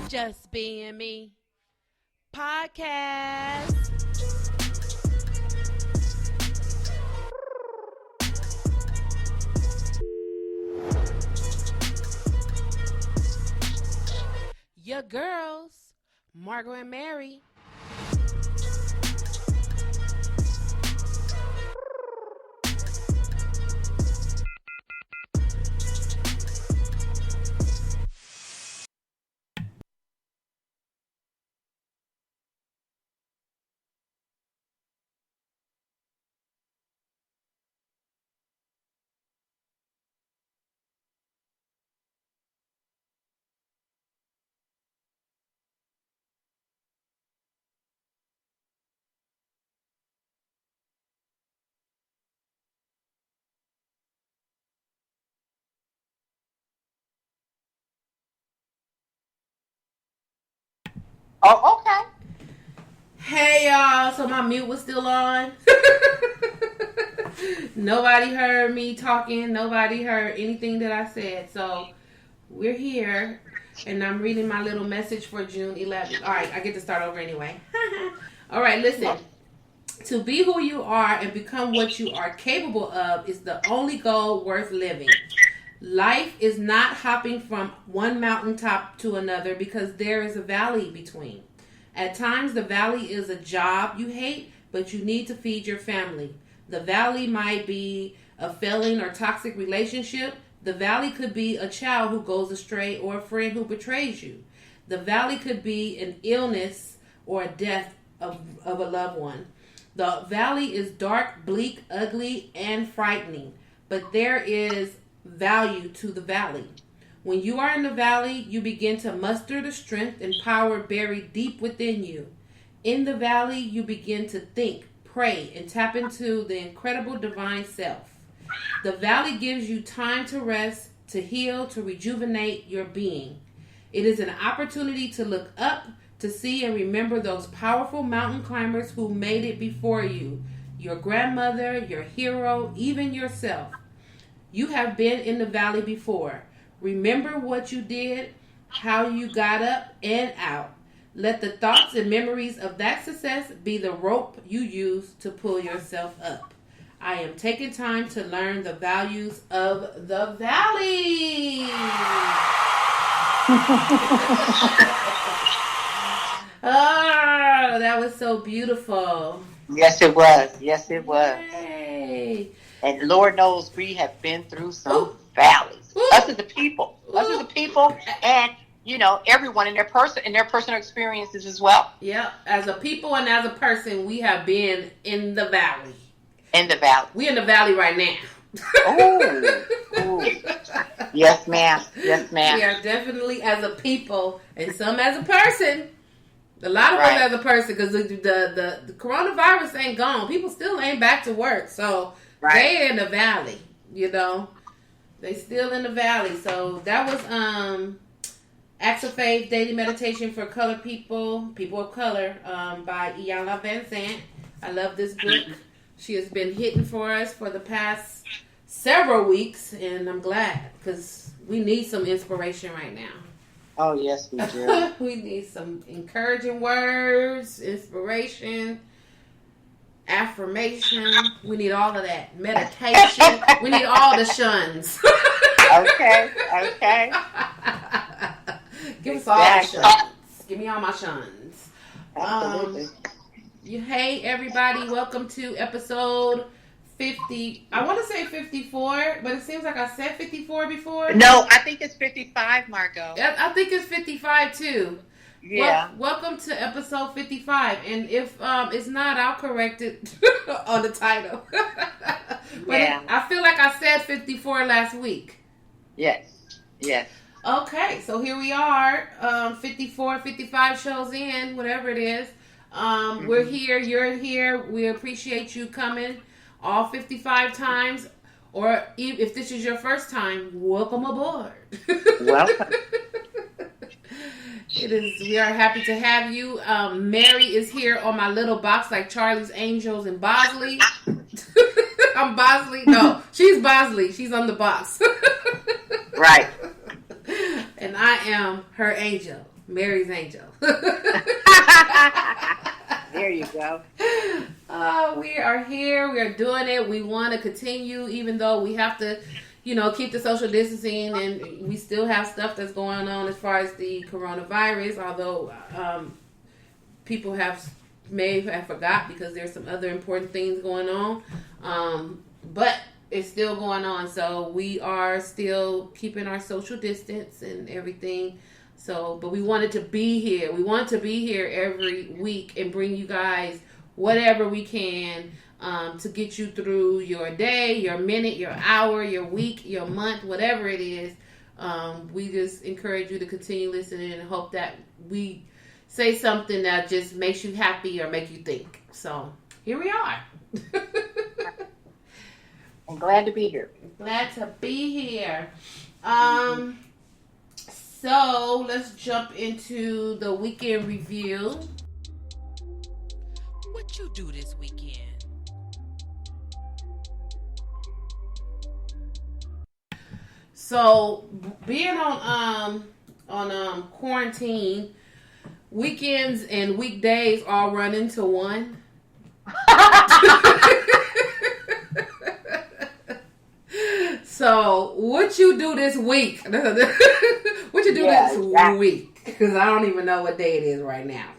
Just Being Me podcast. Your girls, Margot and Mary. Oh, okay. Hey y'all, so my mute was still on. Nobody heard me talking. Nobody heard anything that I said. So we're here, and I'm reading my little message for June 11th. All right, I get to start over anyway. All right, listen. To be who you are and become what you are capable of is the only goal worth living. Life is not hopping from one mountaintop to another because there is a valley between. At times, the valley is a job you hate, but you need to feed your family. The valley might be a failing or toxic relationship. The valley could be a child who goes astray or a friend who betrays you. The valley could be an illness or a death of a loved one. The valley is dark, bleak, ugly, and frightening, but there is value to the valley. When you are in the valley, you begin to muster the strength and power buried deep within you. In the valley, you begin to think, pray, and tap into the incredible divine self. The valley gives you time to rest, to heal, to rejuvenate your being. It is an opportunity to look up, to see and remember those powerful mountain climbers who made it before you. Your grandmother, your hero, even yourself. You have been in the valley before. Remember what you did, how you got up and out. Let the thoughts and memories of that success be the rope you use to pull yourself up. I am taking time to learn the values of the valley. Oh, that was so beautiful. Yes, it was. Yes, it was. Yay. And Lord knows we have been through some valleys. Us as the people. Us as the people, and everyone in their personal experiences as well. Yeah, as a people and as a person, we have been in the valley. In the valley. We in the valley right now. Oh. Yes, ma'am. Yes, ma'am. We are definitely as a people and some as a person. A lot of us as a person, because the coronavirus ain't gone. People still ain't back to work, so they in the valley. They still in the valley. So that was Acts of Faith Daily Meditation for Colored People of Color, by yall Van Sant. I love this book. She has been hitting for us for the past several weeks, and I'm glad, because we need some inspiration right now. Oh, yes, we do. We need some encouraging words, inspiration, affirmation. We need all of that. Meditation. We need all the shuns. Okay. Give us all the shuns. Give me all my shuns. Absolutely. Hey, everybody. Welcome to episode 50. I want to say 54, but it seems like I said 54 before. No, I think it's 55, Margot. I think it's 55 too. Yeah. Welcome to episode 55, and if it's not, I'll correct it on the title. But I feel like I said 54 last week. Yes. Okay, so here we are, 54, 55 shows in, whatever it is. We're here, you're here. We appreciate you coming all 55 times, or if this is your first time, welcome aboard. Welcome. We are happy to have you. Mary is here on my little box like Charlie's Angels and Bosley. I'm Bosley. No, she's Bosley. She's on the box. Right. And I am her angel. Mary's Angel. There you go. We are here. We are doing it. We want to continue, even though we have to, keep the social distancing, and we still have stuff that's going on as far as the coronavirus. Although people may have forgot because there's some other important things going on, but it's still going on. So we are still keeping our social distance and everything. So, but we wanted to be here. We want to be here every week and bring you guys whatever we can to get you through your day, your minute, your hour, your week, your month, whatever it is. We just encourage you to continue listening and hope that we say something that just makes you happy or make you think. So, here we are. I'm glad to be here. Glad to be here. So let's jump into the weekend review. What you do this weekend? So being on quarantine, weekends and weekdays all run into one. So, what you do this week? What you do this week? Because I don't even know what day it is right now.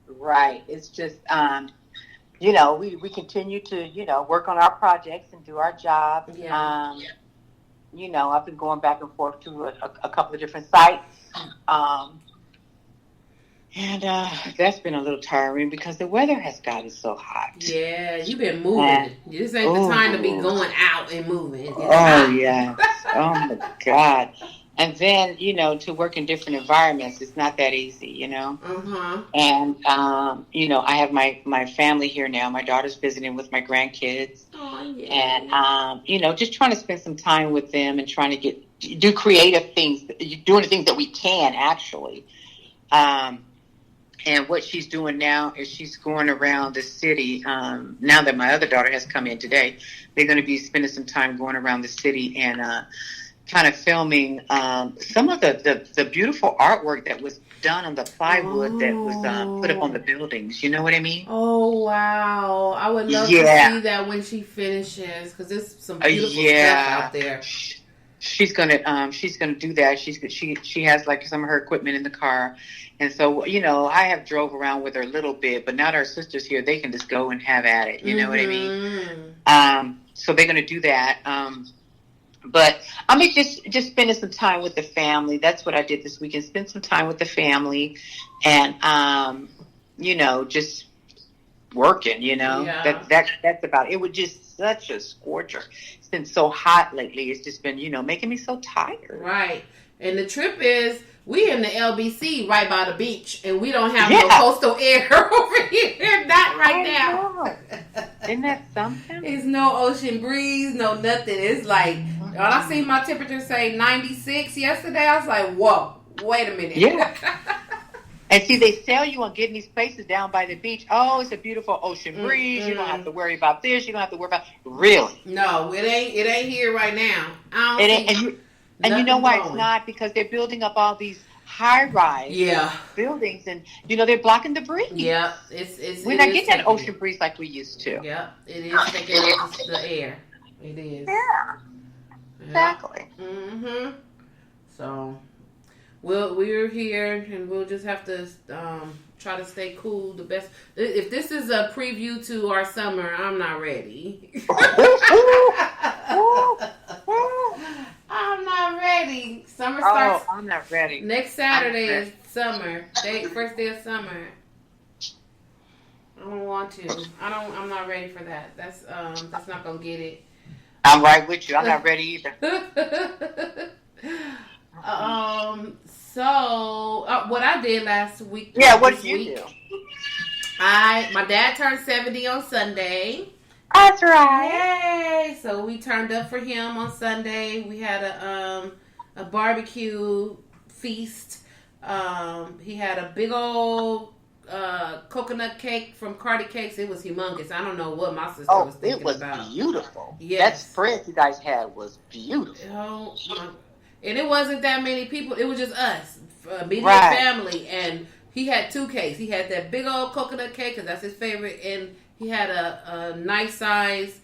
Right. It's just, we continue to, work on our projects and do our job. Yeah. I've been going back and forth to a couple of different sites. And that's been a little tiring because the weather has gotten so hot. Yeah, you've been moving. This ain't the time to be going out and moving. Yeah. Oh, my God. And then, to work in different environments, it's not that easy, Uh-huh. And, I have my family here now. My daughter's visiting with my grandkids. Oh, yeah. And, just trying to spend some time with them and trying to do creative things, doing the things that we can, actually. And what she's doing now is she's going around the city. Now that my other daughter has come in today, they're going to be spending some time going around the city and kind of filming some of the beautiful artwork that was done on the plywood that was put up on the buildings. You know what I mean? Oh, wow. I would love to see that when she finishes, because there's some beautiful stuff out there. She's gonna do that. She has like some of her equipment in the car, and so I have drove around with her a little bit, but now that our sister's here, they can just go and have at it. You know what I mean? So they're gonna do that. But I mean, just spending some time with the family. That's what I did this weekend. Spend some time with the family, and just working. Yeah. That's about it. It was just such a scorcher. It's been so hot lately. It's just been making me so tired. Right. And the trip is we in the LBC right by the beach, and we don't have no coastal air over here. Not right now. Isn't that something? It's no ocean breeze, no nothing. It's like, when I seen my temperature say 96 yesterday, I was like, whoa, wait a minute. Yeah. And see, they sell you on getting these places down by the beach. Oh, it's a beautiful ocean breeze. Mm-hmm. You don't have to worry about this. You don't have to worry about really. No, it ain't here right now. And you know why it's not? Because they're building up all these high-rise buildings, and they're blocking the breeze. Yeah, we're not getting that ocean breeze like we used to. Yeah, it is taking the air. It is. Yeah, exactly. Mm-hmm. So we're here, and we'll just have to try to stay cool the best. If this is a preview to our summer, I'm not ready. I'm not ready. Summer starts. I'm not ready. Next Saturday is summer. First day of summer. I don't want to. I'm not ready for that. That's not gonna get it. I'm right with you. I'm not ready either. So what I did last week. Yeah, what did you do? My dad turned 70 on Sunday. That's right. Yay! So we turned up for him on Sunday. We had a barbecue feast. He had a big old coconut cake from Cardi Cakes. It was humongous. I don't know what my sister was thinking about. It was beautiful. Yes. That spread you guys had was beautiful. And it wasn't that many people. It was just us, immediate Right. family. And he had 2 cakes. He had that big old coconut cake because that's his favorite, and he had a nice size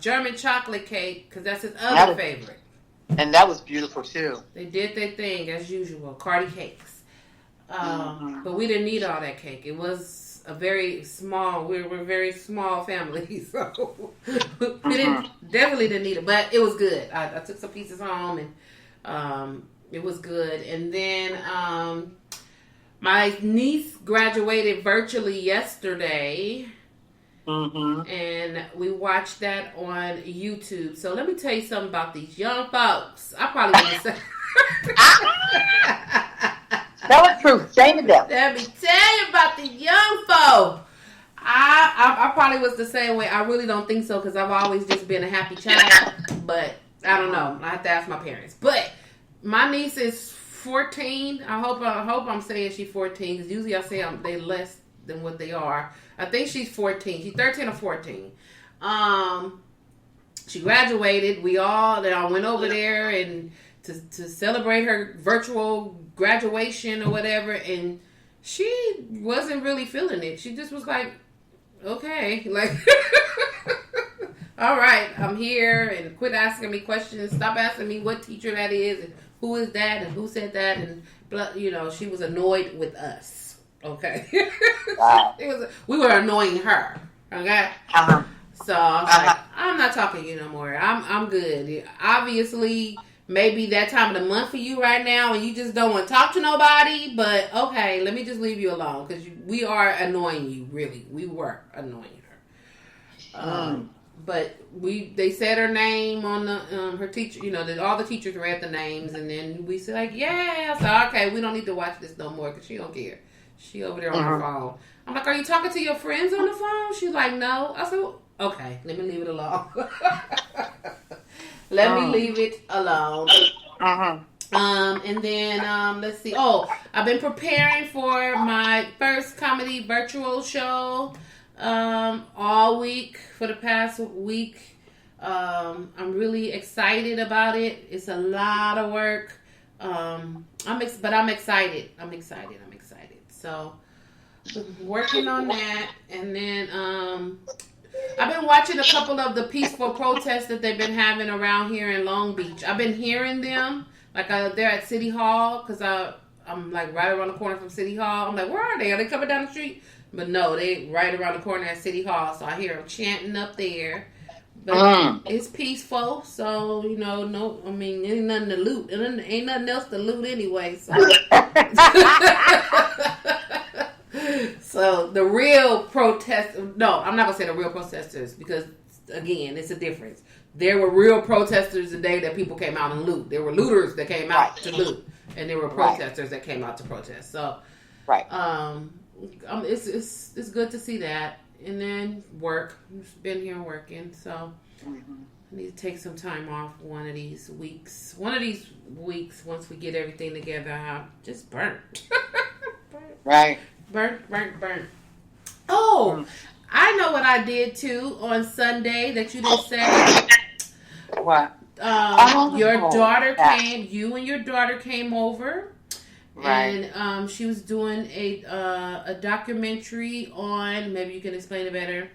German chocolate cake because that's his other favorite. And that was beautiful too. They did their thing as usual, Cardi cakes. But we didn't need all that cake. It was a very small. We're a very small family, so we definitely didn't need it. But it was good. I took some pieces home, and it was good. And then my niece graduated virtually yesterday. And we watched that on YouTube. So let me tell you something about these young folks. I probably wouldn't say. Tell the truth. Shame the devil. Let me tell you about the young folk. I probably was the same way. I really don't think so because I've always just been a happy child. But I don't know. I have to ask my parents. But my niece is 14. I hope I'm saying she's 14 because usually I say they less than what they are. I think she's 14. She's 13 or 14. She graduated. They all went over there and to celebrate her virtual graduation or whatever, and she wasn't really feeling it. She just was like, okay, like, all right, I'm here, and quit asking me questions. Stop asking me what teacher that is, and who is that, and who said that, and she was annoyed with us. Okay. Wow. We were annoying her. Okay. So I was like, I'm not talking to you no more. I'm good. Obviously, maybe that time of the month for you right now, and you just don't want to talk to nobody. But okay, let me just leave you alone because we are annoying you. Really, we were annoying her. But they said her name on the her teacher. All the teachers read the names, and then we said like, yeah. So okay, we don't need to watch this no more because she don't care. She over there on her phone. I'm like, are you talking to your friends on the phone? She's like, no. I said, okay, let me leave it alone. Let me leave it alone. And then let's see. Oh, I've been preparing for my first comedy virtual show all week for the past week. I'm really excited about it. It's a lot of work. I'm excited. I'm excited. So, working on that, and then I've been watching a couple of the peaceful protests that they've been having around here in Long Beach. I've been hearing them, like they're at City Hall, because I'm like right around the corner from City Hall. I'm like, where are they? Are they coming down the street? But no, they right around the corner at City Hall, so I hear them chanting up there. But it's peaceful, so no. I mean, ain't nothing to loot, and ain't nothing else to loot anyway. So, so the real protest. No, I'm not gonna say the real protesters because again, it's a difference. There were real protesters today that people came out and loot. There were looters that came out to loot, and there were protesters that came out to protest. So, it's good to see that. And then work. I've been here working, so I need to take some time off one of these weeks. One of these weeks, once we get everything together, I'm just burnt. Right. Burnt. Oh, I know what I did too on Sunday that you didn't say. What? Your daughter came. You and your daughter came over. Right. And she was doing a documentary on. Maybe you can explain it better.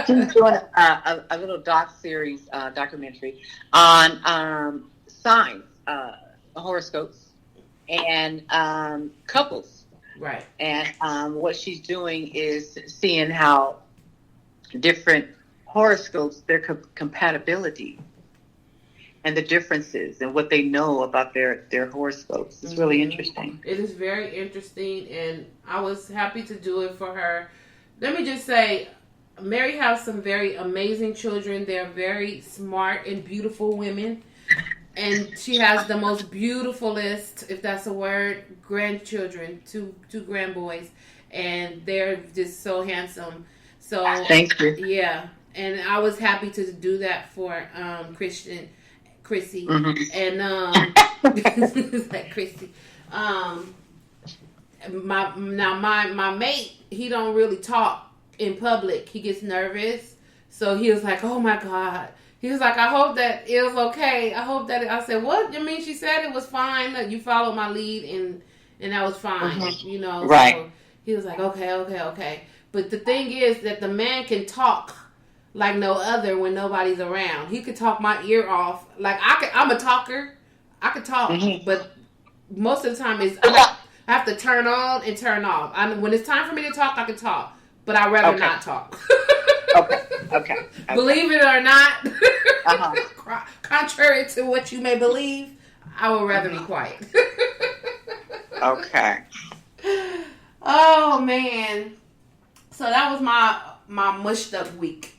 She's doing a little documentary on signs, horoscopes, and couples. Right. And what she's doing is seeing how different horoscopes, their compatibility, and the differences and what they know about their horoscopes. It's really interesting. It is very interesting, and I was happy to do it for her. Let me just say, Mary has some very amazing children. They're very smart and beautiful women. And she has the most beautifulest, if that's a word, grandchildren, two grandboys. And they're just so handsome. So thank you. Yeah. And I was happy to do that for Chrissy. And like Chrissy. My mate, he don't really talk in public. He gets nervous. So he was like, oh my God, He was like, I hope that it was okay. I hope that I said, what? I mean, she said it was fine. That you followed my lead and that was fine. Mm-hmm. Right. So he was like, okay. But the thing is that the man can talk like no other when nobody's around. He could talk my ear off. Like I'm a talker. I could talk, but most of the time I have to turn on and turn off. When it's time for me to talk, I can talk, but I'd rather not talk. Okay. Believe it or not, contrary to what you may believe, I would rather be quiet. Okay. Oh man. So that was my mushed up week.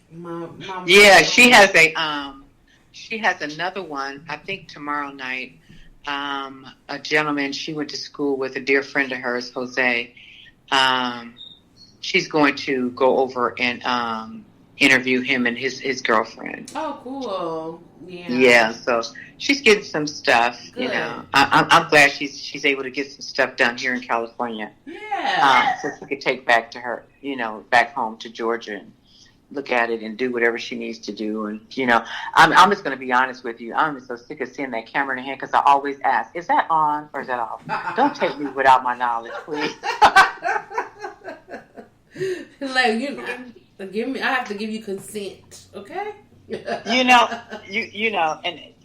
She has another one. I think tomorrow night. A gentleman she went to school with, a dear friend of hers, Jose. She's going to go over and interview him and his girlfriend. Oh, cool. Yeah. So she's getting some stuff. Good. You know, I'm glad she's able to get some stuff done here in California. Yeah. So she could take back to her, back home to Georgia and look at it and do whatever she needs to do. And I'm just going to be honest with you. I'm just so sick of seeing that camera in her hand because I always ask, is that on or is that off? Don't take me without my knowledge, please. Like I have to give you consent, okay? And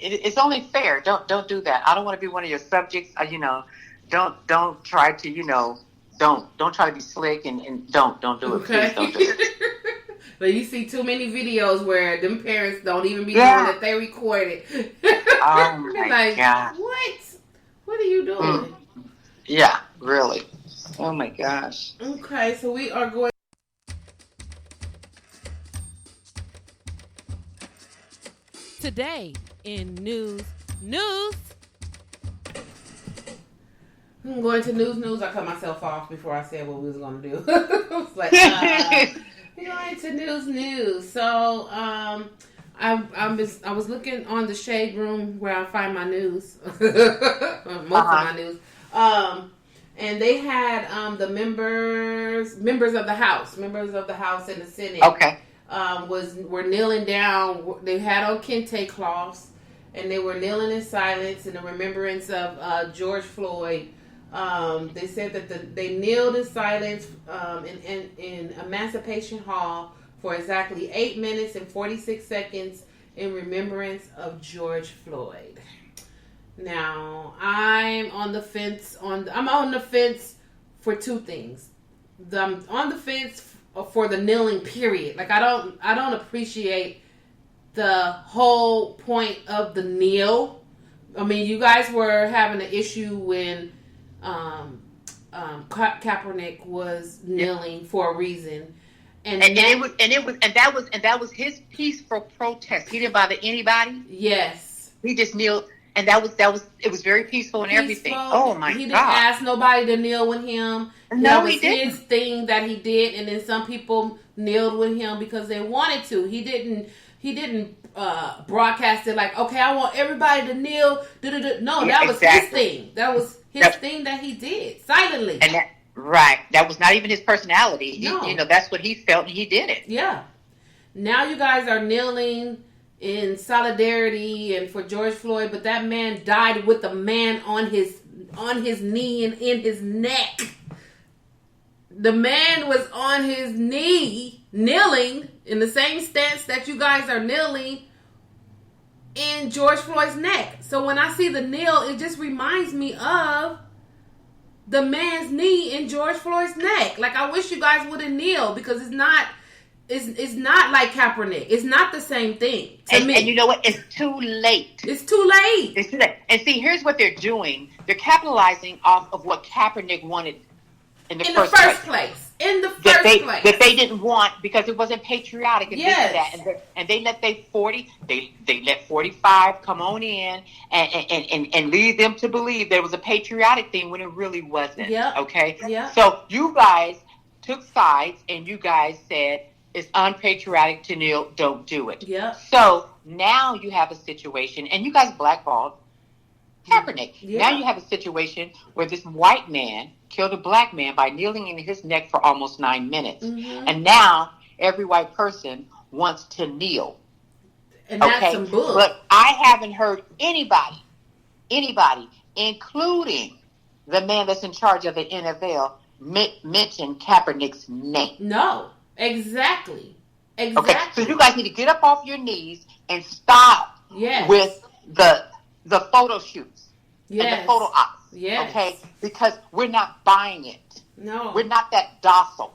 it's only fair. Don't do that. I don't want to be one of your subjects. Don't try to don't try to be slick and don't do it. Okay. Please don't do it. But you see too many videos where them parents don't even be doing that they recorded. Oh my God! What are you doing? Yeah, really. Oh my gosh. Okay, so we are going. Today in news. I'm going to news. I cut myself off before I said what we was going to do. I was like, we're going to news. So, I was looking on the Shade Room where I find my news, most of my news. And they had the members of the House and the Senate. Okay. Were kneeling down. They had on Kente cloths, and they were kneeling in silence in the remembrance of George Floyd. They said that they kneeled in silence in Emancipation Hall for exactly 8 minutes and 46 seconds in remembrance of George Floyd. Now, I'm on the fence for two things. I'm on the fence for the kneeling period. Like I don't appreciate the whole point of the kneel. I mean, you guys were having an issue when Kaepernick was kneeling for a reason, and that was his peaceful protest. He didn't bother anybody. Yes, he just kneeled, and that was it was very peaceful and everything. Oh my God! He didn't ask nobody to kneel with him. No, he didn't. His thing that he did, and then some people kneeled with him because they wanted to. He didn't broadcast it like, okay, I want everybody to kneel. No, that was his thing. That was his thing that he did silently. And that was not even his personality. No. That's what he felt, and he did it. Yeah. Now you guys are kneeling in solidarity and for George Floyd, but that man died with a man on his knee and in his neck. The man was on his knee, kneeling in the same stance that you guys are kneeling in George Floyd's neck. So when I see the kneel, it just reminds me of the man's knee in George Floyd's neck. Like, I wish you guys would have kneeled, because it's not like Kaepernick. It's not the same thing to me. And you know what? It's too late. It's too late. It's too late. And see, here's what they're doing. They're capitalizing off of what Kaepernick wanted in the first place. That they didn't want, because it wasn't patriotic and this and that. And they let they let 45 come on in and lead them to believe there was a patriotic thing when it really wasn't. Yep. Okay? Yep. So you guys took sides and you guys said it's unpatriotic to kneel, don't do it. Yep. So now you have a situation, and you guys blackballed Kaepernick. Yep. Now you have a situation where this white man killed a black man by kneeling in his neck for almost 9 minutes. Mm-hmm. And now every white person wants to kneel. And that's some bull. But I haven't heard anybody, including the man that's in charge of the NFL, mention Kaepernick's name. No, exactly. Okay, so you guys need to get up off your knees and stop with the photo shoots and the photo ops. Yes. Okay, because we're not buying it. No. We're not that docile.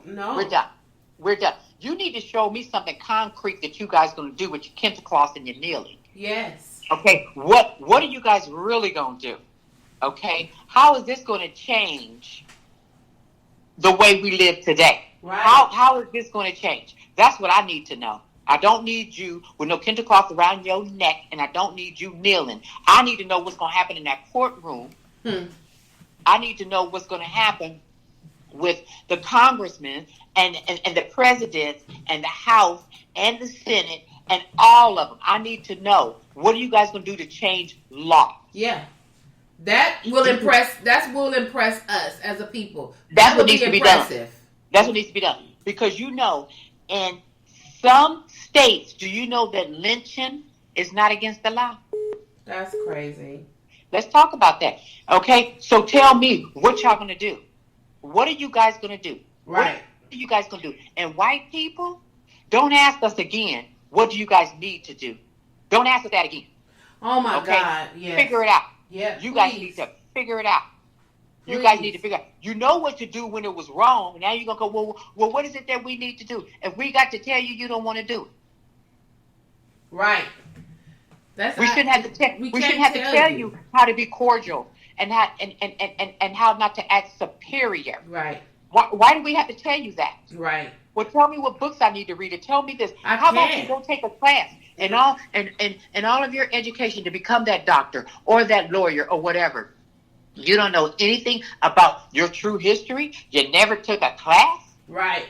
No. We're done. You need to show me something concrete that you guys going to do with your Kente cloths and your kneeling. Yes. Okay, what are you guys really going to do? Okay, how is this going to change the way we live today? Right. How is this going to change? That's what I need to know. I don't need you with no Kente cloth around your neck, and I don't need you kneeling. I need to know what's going to happen in that courtroom. I need to know what's going to happen with the congressmen and the presidents and the House and the Senate and all of them. I need to know, what are you guys going to do to change law? Yeah. That will impress us as a people. That's what needs to be done. That's what needs to be done. Because in some states, do you know that lynching is not against the law? That's crazy. Let's talk about that. Okay? So tell me, what y'all going to do? What are you guys going to do? Right. What are you guys going to do? And white people, don't ask us again, what do you guys need to do? Don't ask us that again. Oh, my God. Yeah. Figure it out. Yeah. You guys need to figure it out. You guys need to figure out. You know what to do when it was wrong. Now you're going to go, well, what is it that we need to do? If we got to tell you, you don't want to do it. Right. We shouldn't have to tell you how to be cordial and how not to act superior. Right. Why do we have to tell you that? Right. Well, tell me what books I need to read, or tell me this. How about you go take a class and all of your education to become that doctor or that lawyer or whatever. You don't know anything about your true history. You never took a class. Right.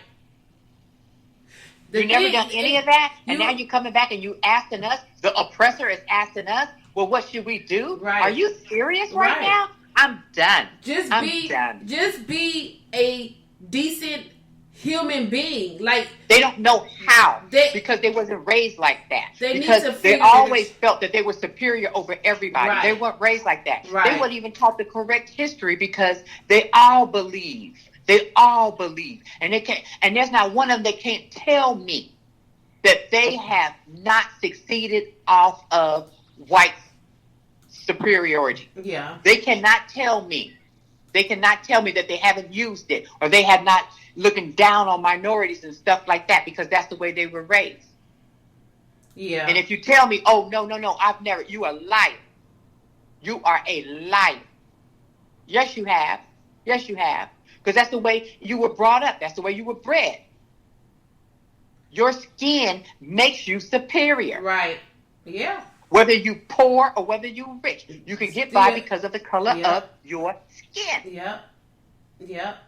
You never done any of that, and now you're coming back and you asking us. The oppressor is asking us, well, what should we do? Right. Are you serious right now? I'm done. Done. Just be a decent human being. Like, they don't know how because they wasn't raised like that. They always felt that they were superior over everybody. Right. They weren't raised like that. Right. They weren't even taught the correct history because they all believe. And they can't, and there's not one of them that can't tell me that they have not succeeded off of white superiority. Yeah. They cannot tell me. That they haven't used it, or they have not looking down on minorities and stuff like that, because that's the way they were raised. Yeah. And if you tell me, oh, no, I've never, you are a liar. You are a liar. Yes, you have. Because that's the way you were brought up. That's the way you were bred. Your skin makes you superior. Right. Yeah. Whether you poor or whether you rich, you can get by because of the color of your skin. Yep.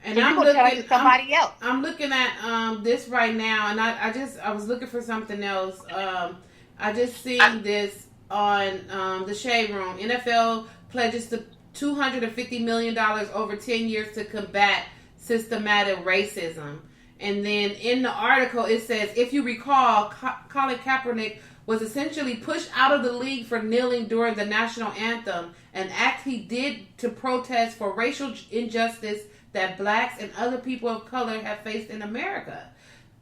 And so I'm looking at somebody else. I'm looking at this right now, and I was looking for something else. I just seen this on the Shade Room. NFL pledges to $250 million over 10 years to combat systematic racism. And then in the article, it says, if you recall, Colin Kaepernick was essentially pushed out of the league for kneeling during the national anthem, an act he did to protest for racial injustice that blacks and other people of color have faced in America.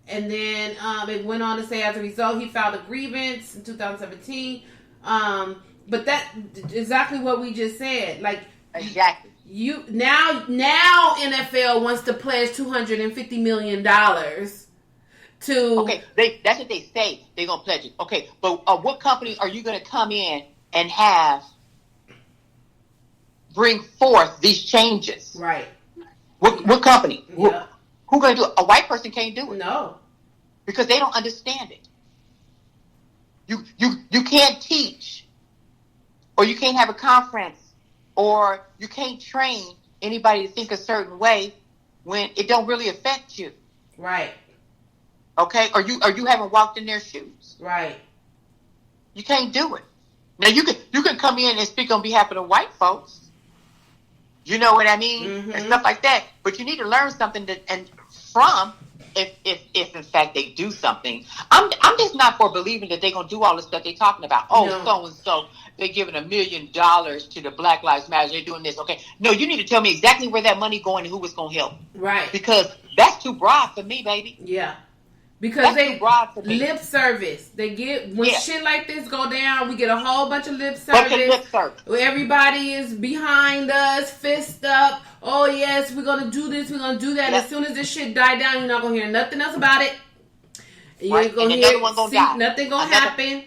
And then it went on to say, as a result, he filed a grievance in 2017. But that exactly what we just said. Like, exactly. You now NFL wants to pledge $250 million to. Okay, that's what they say. They're gonna pledge it. Okay, but what company are you gonna come in and bring forth these changes? Right. What company? Yeah. Who gonna do it? A white person can't do it. No. Because they don't understand it. You can't teach, or you can't have a conference, or you can't train anybody to think a certain way when it don't really affect you. Right. Okay? Or you haven't walked in their shoes. Right. You can't do it. Now you can come in and speak on behalf of the white folks. You know what I mean? Mm-hmm. And stuff like that. But you need to learn something from if in fact they do something, I'm just not for believing that they're gonna do all the stuff they're talking about. Oh, No. so and so they're giving $1 million to the Black Lives Matter. They're doing this. Okay, no, you need to tell me exactly where that money going and who it's gonna help. Right. Because that's too broad for me, baby. Yeah. Because that's too broad for me. Lip service. They get when shit like this go down, we get a whole bunch of lip service. Everybody is behind us, fist up. Oh yes, we're gonna do this, we're gonna do that. As soon as this shit die down, you're not gonna hear nothing else about it. You ain't gonna hear nothing gonna happen.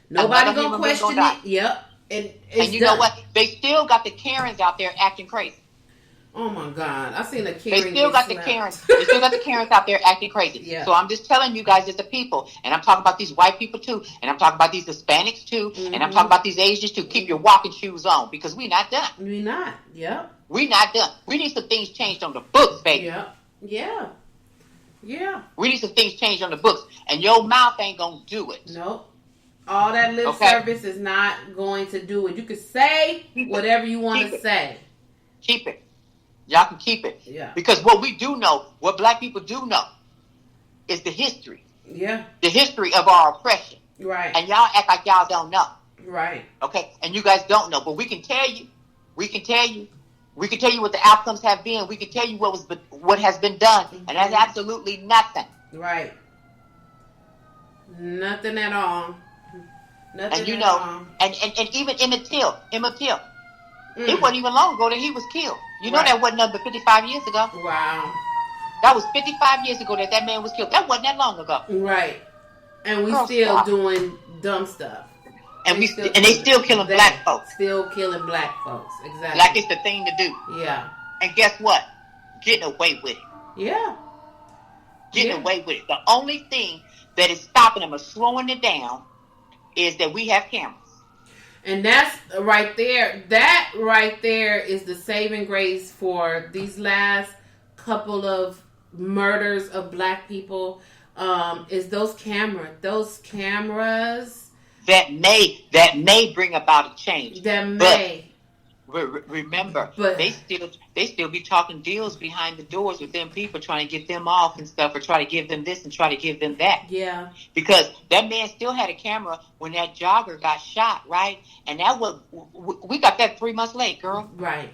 Nobody gonna question it. Yep. And you know what? They still got the Karens out there acting crazy. Oh my God! I seen a Karen. They still got the Karens. They still got the Karens out there acting crazy. Yeah. So I'm just telling you guys, as the people, and I'm talking about these white people too, and I'm talking about these Hispanics too, and I'm talking about these Asians too. Keep your walking shoes on because we not done. We not. Yep. We not done. We need some things changed on the books, baby. Yep. Yeah. Yeah. We need some things changed on the books, and your mouth ain't gonna do it. Nope. All that lip service is not going to do it. You can say whatever you want to say. Keep it. Y'all can keep it. Yeah. Because what we do know, what black people do know, is the history. Yeah. The history of our oppression. Right. And y'all act like y'all don't know. Right. Okay. And you guys don't know. But we can tell you. We can tell you. We can tell you what the outcomes have been. We can tell you what has been done. And that's absolutely nothing. Right. Nothing at all. Nothing and you at know, all. And even Emmett Till. It wasn't even long ago that he was killed. You know that wasn't nothing but 55 years ago. Wow. That was 55 years ago that man was killed. That wasn't that long ago. Right. And we still doing dumb stuff. And they still killing black folks. Still killing black folks. Exactly. Like it's the thing to do. Yeah. And guess what? Getting away with it. Yeah. Getting away with it. The only thing that is stopping them or slowing it down is that we have cameras. And that's right there. That right there is the saving grace for these last couple of murders of black people. Is those cameras. Those cameras that may bring about a change. That may. Remember, they still be talking deals behind the doors with them people, trying to get them off and stuff, or try to give them this and try to give them that. Yeah. Because that man still had a camera when that jogger got shot, right? And that was we got that 3 months late, girl. Right.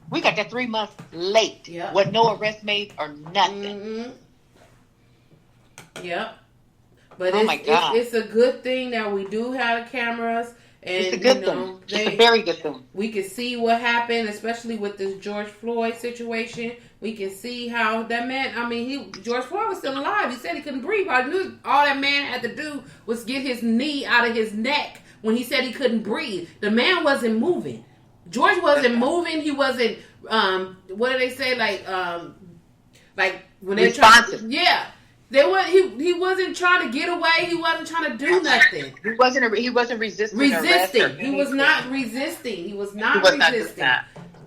We got that 3 months late. Yeah. With no arrest made or nothing. Mm-hmm. Yep. But it's a good thing that we do have cameras. And, it's a good thing. It's a very good thing. We can see what happened, especially with this George Floyd situation. We can see how that man, George Floyd was still alive. He said he couldn't breathe. All that man had to do was get his knee out of his neck when he said he couldn't breathe. The man wasn't moving. George wasn't moving. He wasn't, what do they say? Like when they responsive. He wasn't trying to get away. He wasn't trying to do nothing. He wasn't resisting. He was not resisting. He was not resisting.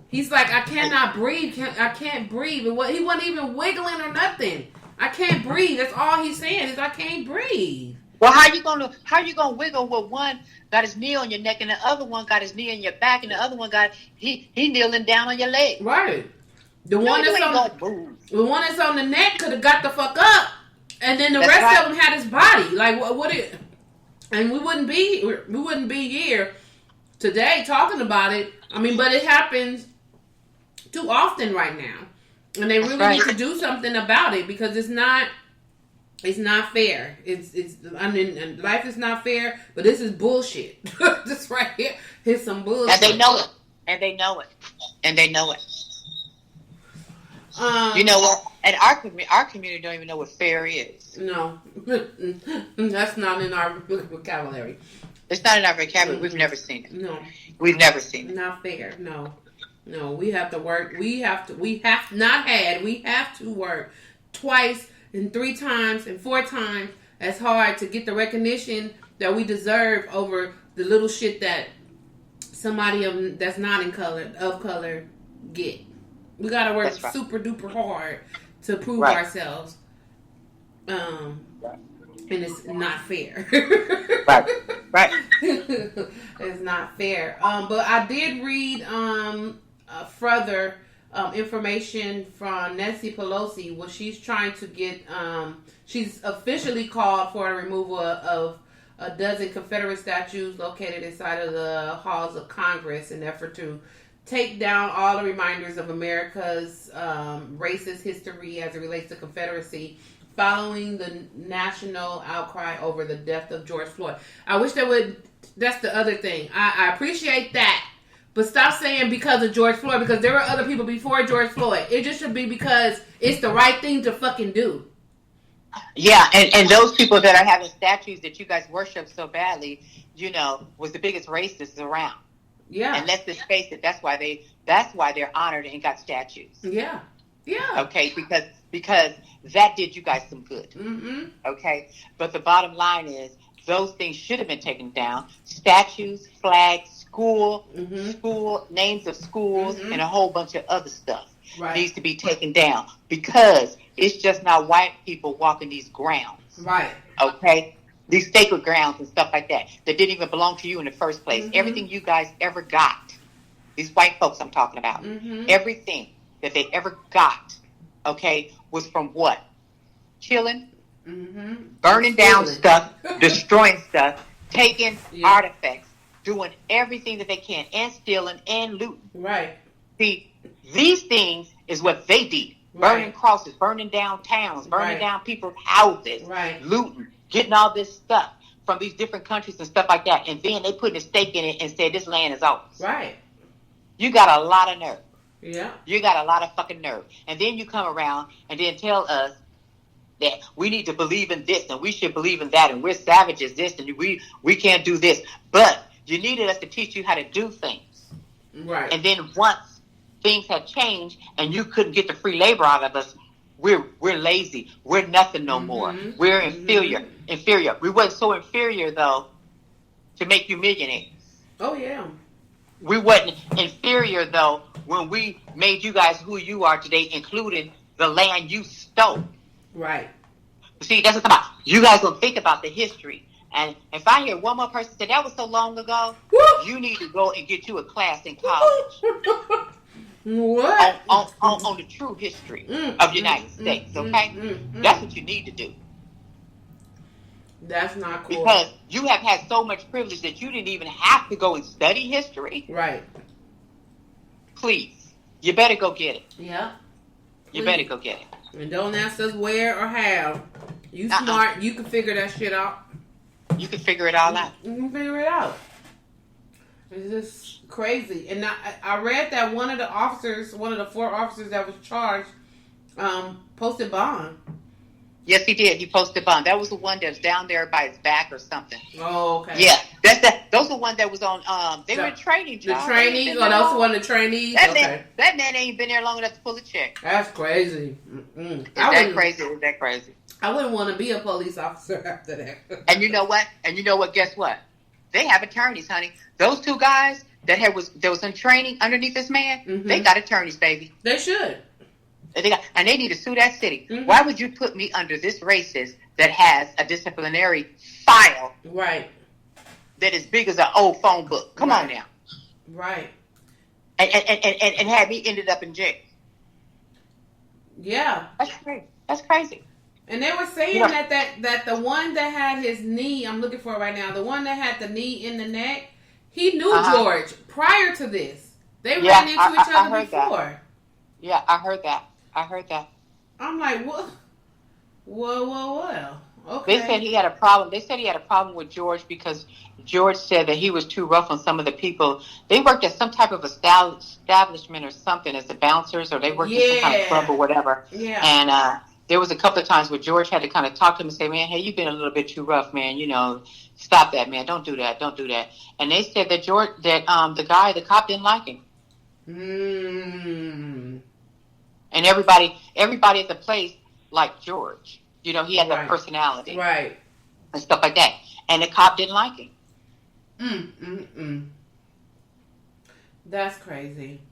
He's like, I cannot breathe. I can't breathe. He wasn't even wiggling or nothing. I can't breathe. That's all he's saying is I can't breathe. Well, how you gonna wiggle with one got his knee on your neck and the other one got his knee on your back and the other one got he kneeling down on your leg? Right. The one that's on the neck could have got the fuck up. And then the rest of them had his body. And we wouldn't be here today talking about it. But it happens too often right now. And they really need to do something about it because it's not fair. Life is not fair, but this is bullshit. This right here is some bullshit. And they know it. You know what? And our community don't even know what fair is. No, that's not in our vocabulary. It's not in our vocabulary. We've never seen it. No, we've never seen it. Not fair. No. We have to work. We have to work twice and 3 times and 4 times as hard to get the recognition that we deserve over the little shit that somebody that's not of color get. We gotta work super duper hard to prove ourselves. And it's not fair. Right. It's not fair. But I did read further information from Nancy Pelosi. What she's trying to get, she's officially called for a removal of a dozen Confederate statues located inside of the halls of Congress in an effort to take down all the reminders of America's racist history as it relates to Confederacy following the national outcry over the death of George Floyd. I wish they would, that's the other thing. I appreciate that, but stop saying because of George Floyd, because there were other people before George Floyd. It just should be because it's the right thing to fucking do. Yeah, and those people that are having statues that you guys worship so badly, was the biggest racists around. Yeah. And let's just face it, that's why they're honored and got statues. Yeah. Yeah. Okay, because that did you guys some good. Mm-hmm. Okay? But the bottom line is those things should have been taken down. Statues, flags, school names of schools, and a whole bunch of other stuff needs to be taken down because it's just not white people walking these grounds. Right. Okay? These sacred grounds and stuff like that didn't even belong to you in the first place. Everything you guys ever got, these white folks I'm talking about, everything that they ever got, okay, was from what? Killing, burning down stuff, destroying stuff, taking artifacts, doing everything that they can, and stealing and looting. Right. See, these things is what they did. Burning crosses, burning down towns, burning down people's houses, looting, getting all this stuff from these different countries and stuff like that. And then they put a stake in it and said, this land is ours. Right. You got a lot of nerve. Yeah. You got a lot of fucking nerve. And then you come around and then tell us that we need to believe in this and we should believe in that and we're savages this and we can't do this. But you needed us to teach you how to do things. Right. And then once things had changed and you couldn't get the free labor out of us, we're lazy. We're nothing no more. We're inferior. We wasn't so inferior, though, to make you millionaires. Oh, yeah. We wasn't inferior, though, when we made you guys who you are today, including the land you stole. Right. See, that's what I'm about. You guys don't think about the history. And if I hear one more person say that was so long ago, you need to go and get you a class in college. What? On the true history of the United States, okay? That's what you need to do. That's not cool. Because you have had so much privilege that you didn't even have to go and study history. Right. Please. You better go get it. Yeah. You better go get it. And don't ask us where or how. You smart. You can figure that shit out. You can figure it all out. You can figure it out. It's just crazy. And I read that one of the 4 officers that was charged, posted bond. Yes, he did. He posted bond. That was the one that was down there by his back or something. Oh, okay. Yeah, those are the ones that was on. They were training. The trainees. Oh, those one of the trainees. That man ain't been there long enough to pull a check. That's crazy. Is that crazy? I wouldn't want to be a police officer after that. And you know what? Guess what? They have attorneys, honey. Those 2 guys that was in training underneath this man, they got attorneys, baby. They should. And they need to sue that city. Why would you put me under this racist that has a disciplinary file? Right. That is big as an old phone book. Come on now. Right. And had me ended up in jail. Yeah. That's crazy. And they were saying that the one that had his knee, I'm looking for it right now, the one that had the knee in the neck, he knew George prior to this. They ran into each other before. That. Yeah, I heard that. I'm like, what? Well. Okay. They said he had a problem. They said he had a problem with George because George said that he was too rough on some of the people. They worked at some type of establishment or something as the bouncers, or they worked at some kind of club or whatever. Yeah. And there was a couple of times where George had to kind of talk to him and say, man, hey, you've been a little bit too rough, man. Stop that, man. Don't do that. And they said that the cop didn't like him. And everybody at the place liked George. He had that personality. Right. And stuff like that. And the cop didn't like him. That's crazy.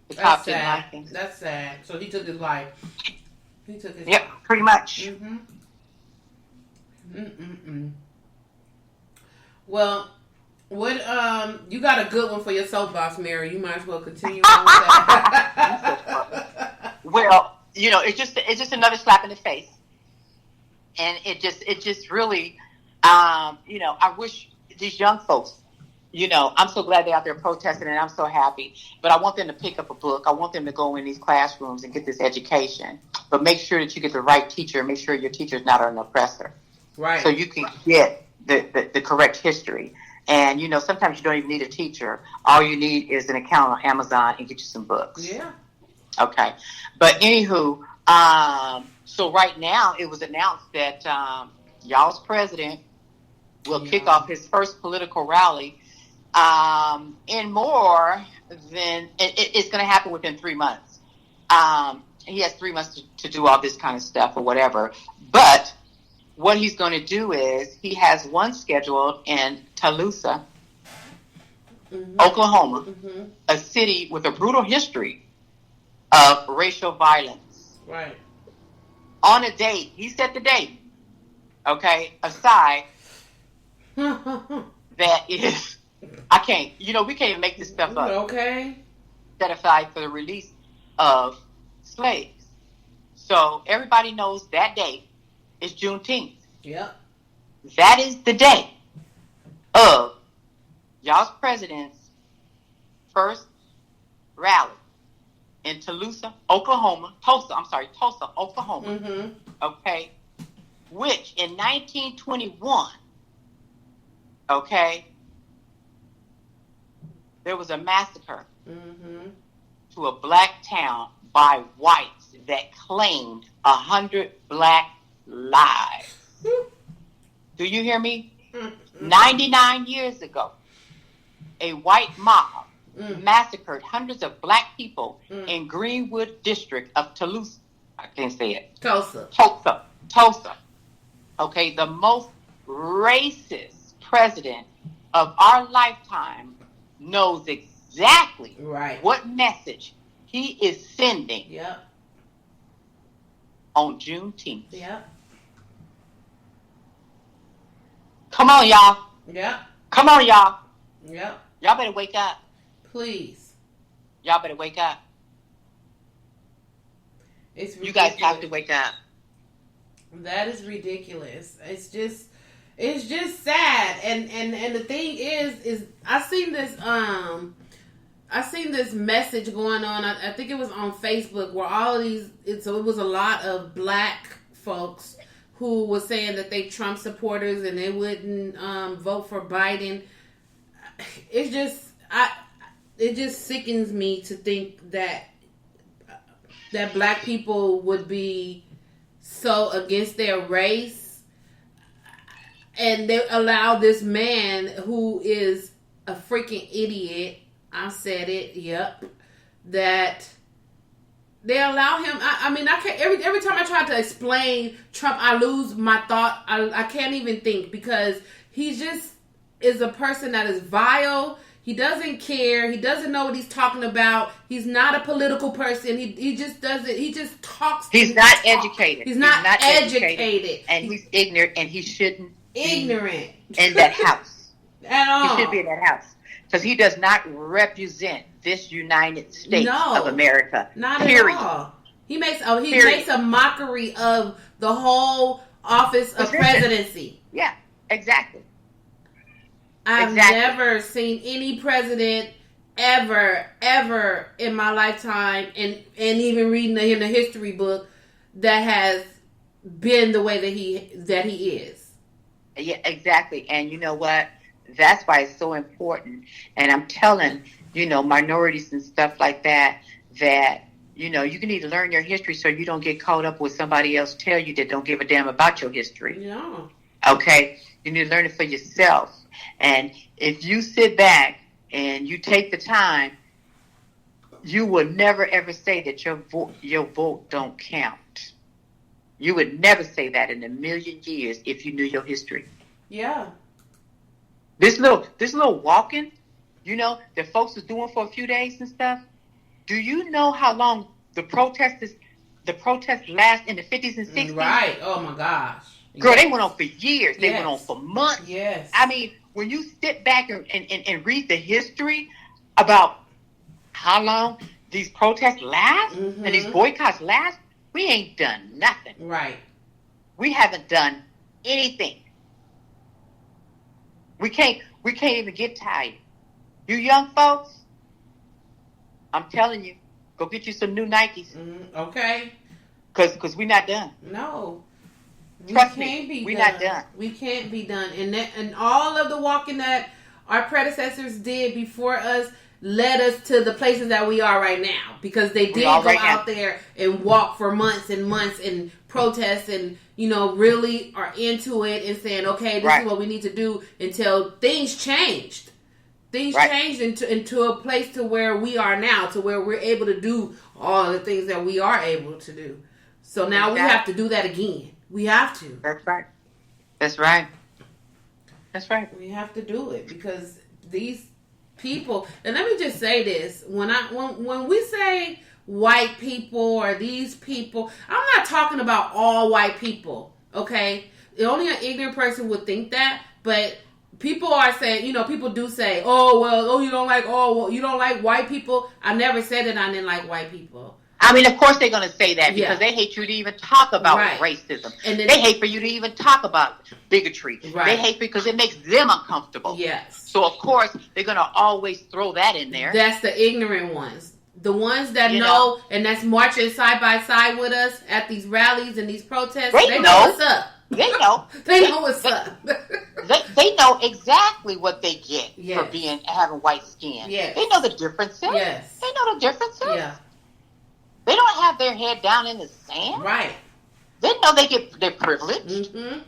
The cop didn't like him. That's sad. So he took his life. Yep, pretty much. Well, what you got a good one for your soapbox, Mary. You might as well continue on with that. Well, it's just another slap in the face, and it just really, I wish these young folks. I'm so glad they're out there protesting, and I'm so happy. But I want them to pick up a book. I want them to go in these classrooms and get this education. But make sure that you get the right teacher. Make sure your teacher's not an oppressor. Right. So you can get the correct history. And, sometimes you don't even need a teacher. All you need is an account on Amazon and get you some books. Yeah. Okay. But anywho, so right now it was announced that y'all's president will kick off his first political rally in more than it's going to happen within 3 months. He has 3 months to do all this kind of stuff or whatever. But what he's going to do is he has one scheduled in Tulsa, Oklahoma, a city with a brutal history of racial violence. Right. On a date, he set the date. Okay, aside that is. I can't, we can't even make this stuff up. Okay. Set aside for the release of slaves. So everybody knows that day is Juneteenth. Yep. That is the day of y'all's president's first rally in Tulsa, Oklahoma. Tulsa, Oklahoma. Okay. Which in 1921, okay, there was a massacre to a black town by whites that claimed 100 black lives. Do you hear me? 99 years ago, a white mob massacred hundreds of black people in Greenwood district of Toulouse. I can't say it. Tulsa. Okay, the most racist president of our lifetime knows exactly what message he is sending on Juneteenth. Yep. Come on, y'all. Yep. Come on, y'all. Yep. Y'all better wake up. Please. Y'all better wake up. It's ridiculous. You guys have to wake up. That is ridiculous. It's just sad. And the thing is I seen this message going on. I think it was on Facebook where all of these. So it was a lot of black folks who was saying that they Trump supporters and they wouldn't vote for Biden. It just sickens me to think that black people would be so against their race and they allow this man who is a freaking idiot, I said it, yep, that they allow him. I mean, I can't. Every time I try to explain Trump, I lose my thought. I can't even think because he just is a person that is vile. He doesn't care. He doesn't know what he's talking about. He's not a political person. He just doesn't. He just talks. He's not educated. He's not educated. And he's ignorant. And he shouldn't ignorant be in that house at all. He should be in that house because he does not represent this United States of America. Not period. At all. He makes a mockery of the whole office of presidency. Yeah, exactly. I've never seen any president ever in my lifetime, and even reading in the history book that has been the way that he is. Yeah, exactly. And you know what? That's why it's so important. And I'm telling, minorities and stuff like that, you need to learn your history so you don't get caught up with somebody else tell you that don't give a damn about your history. Yeah. Okay? You need to learn it for yourself. And if you sit back and you take the time, you will never ever say that your vote don't count. You would never say that in a million years if you knew your history. Yeah. This little walking, that folks are doing for a few days and stuff. Do you know how long the protests last in the 50s and 60s? Right. Oh my gosh. Girl, they went on for years. They went on for months. Yes. I mean, when you sit back and read the history about how long these protests last and these boycotts last, we ain't done nothing. Right. We haven't done anything. We can't even get tired. You young folks, I'm telling you, go get you some new Nikes. Okay. Because we're not done. No. Trust me, we're not done. We can't be done. And all of the walking that our predecessors did before us led us to the places that we are right now. Because they did go out there and walk for months and protest and, really are into it and saying, okay, this is what we need to do until things changed. Things changed into a place to where we are now, to where we're able to do all the things that we are able to do. So now we have to do that again. We have to. That's right. That's right. That's right. We have to do it because these people, and let me just say this, when we say white people or these people, I'm not talking about all white people, okay? Only an ignorant person would think that, but people are saying, people do say, you don't like white people. I never said that I didn't like white people. I mean, of course they're going to say that because they hate you to even talk about racism. And then, they hate for you to even talk about bigotry. Right. They hate because it makes them uncomfortable. Yes. So, of course, they're going to always throw that in there. That's the ignorant ones. The ones that know and that's marching side by side with us at these rallies and these protests, they know what's up. They know. They know what's up. They know exactly what they get for having white skin. Yes. They know the differences. Yes. They know the differences. Yeah. They don't have their head down in the sand. Right. They know they get their privilege. Mm-hmm.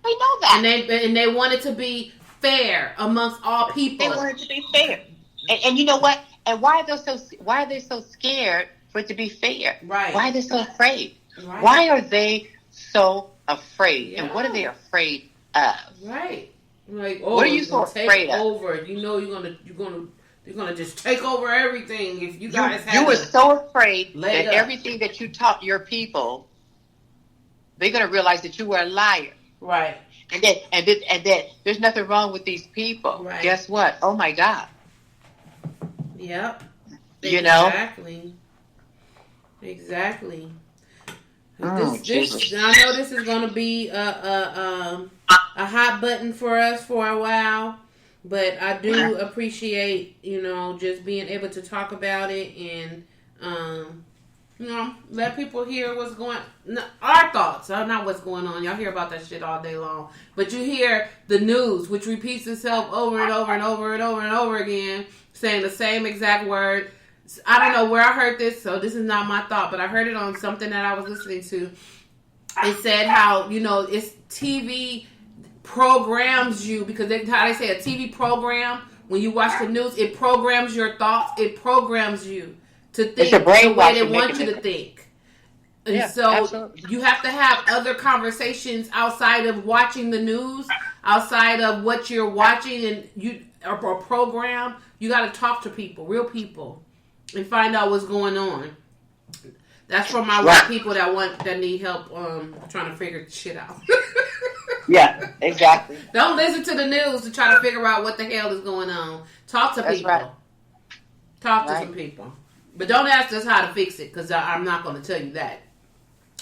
They know that. And they want it to be fair amongst all people. They want it to be fair. And you know what? And why are they so scared for it to be fair? Right. Why are they so afraid? Right. Why are they so afraid? Yeah. And what are they afraid of? Right. Like, what are you so afraid of? Over. You're gonna just take over everything if you guys have. You were so afraid that everything that you taught your people, they're gonna realize that you were a liar. Right. And that there's nothing wrong with these people. Right. Guess what? Oh my God. Yep. Exactly. Exactly. Oh, this I know this is gonna be a hot button for us for a while. But I do appreciate, just being able to talk about it and, let people hear what's our thoughts, not what's going on. Y'all hear about that shit all day long. But you hear the news, which repeats itself over and over and over and over and over again, saying the same exact word. I don't know where I heard this, so this is not my thought, but I heard it on something that I was listening to. It said how, it's TV programs you, because how they say a TV program, when you watch the news, it programs your thoughts. It programs you to think the way they want you to think. And so absolutely. You have to have other conversations outside of watching the news, outside of what you're watching and you or a program. You got to talk to people, real people, and find out what's going on. That's for my white people that need help trying to figure shit out. Yeah, exactly. Don't listen to the news to try to figure out what the hell is going on. Talk to people. Right. Talk to some people. But don't ask us how to fix it, because I'm not going to tell you that.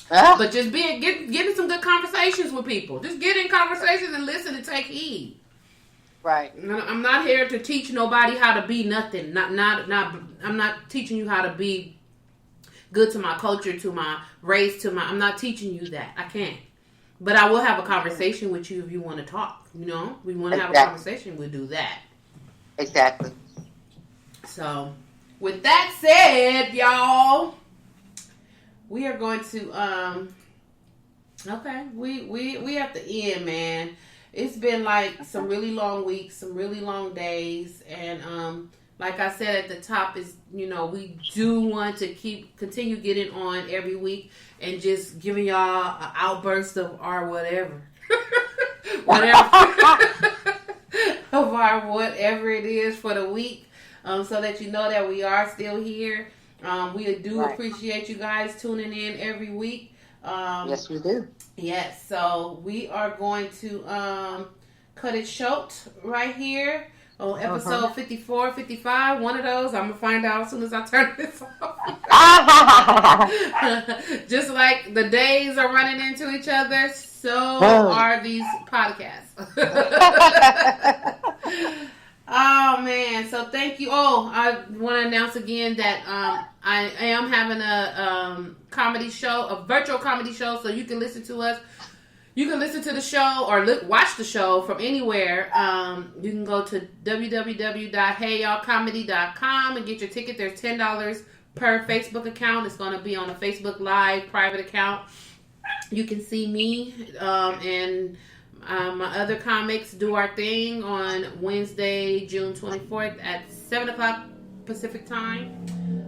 But just get in some good conversations with people. Just get in conversations and listen and take heed. Right. I'm not here to teach nobody how to be nothing. I'm not teaching you how to be good to my culture, to my race, I'm not teaching you that. I can't. But I will have a conversation with you if you want to talk. We want to have a conversation, we'll do that. Exactly. So, with that said, y'all, we are going to, we at the end, man. It's been like some really long weeks, some really long days, and like I said at the top, is we do want to continue getting on every week and just giving y'all an outburst of our whatever, of our whatever it is for the week, so that you know that we are still here. We do appreciate you guys tuning in every week. Yes, we do. Yes, so we are going to cut it short right here. On episode 54, 55, one of those, I'm going to find out as soon as I turn this off. Just like the days are running into each other, so are these podcasts. Oh, man. So thank you. Oh, I want to announce again that I am having a comedy show, a virtual comedy show, so you can listen to us. You can listen to the show or watch the show from anywhere. You can go to www.heyyallcomedy.com and get your ticket. There's $10 per Facebook account. It's going to be on a Facebook Live private account. You can see me and my other comics do our thing on Wednesday, June 24th at 7 o'clock Pacific time.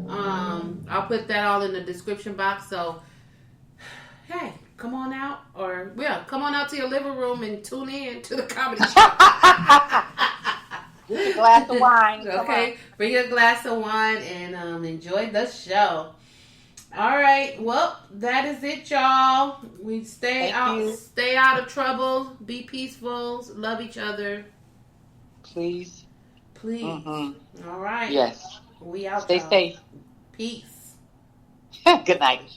I'll put that all in the description box. So, hey. Come on out, come on out to your living room and tune in to the comedy show. Bring a glass of wine. Okay, bring a glass of wine and enjoy the show. All right, well, that is it, y'all. We stay out of trouble, be peaceful, love each other. Please. Mm-hmm. All right. Yes. We out. Stay safe. Peace. Good night.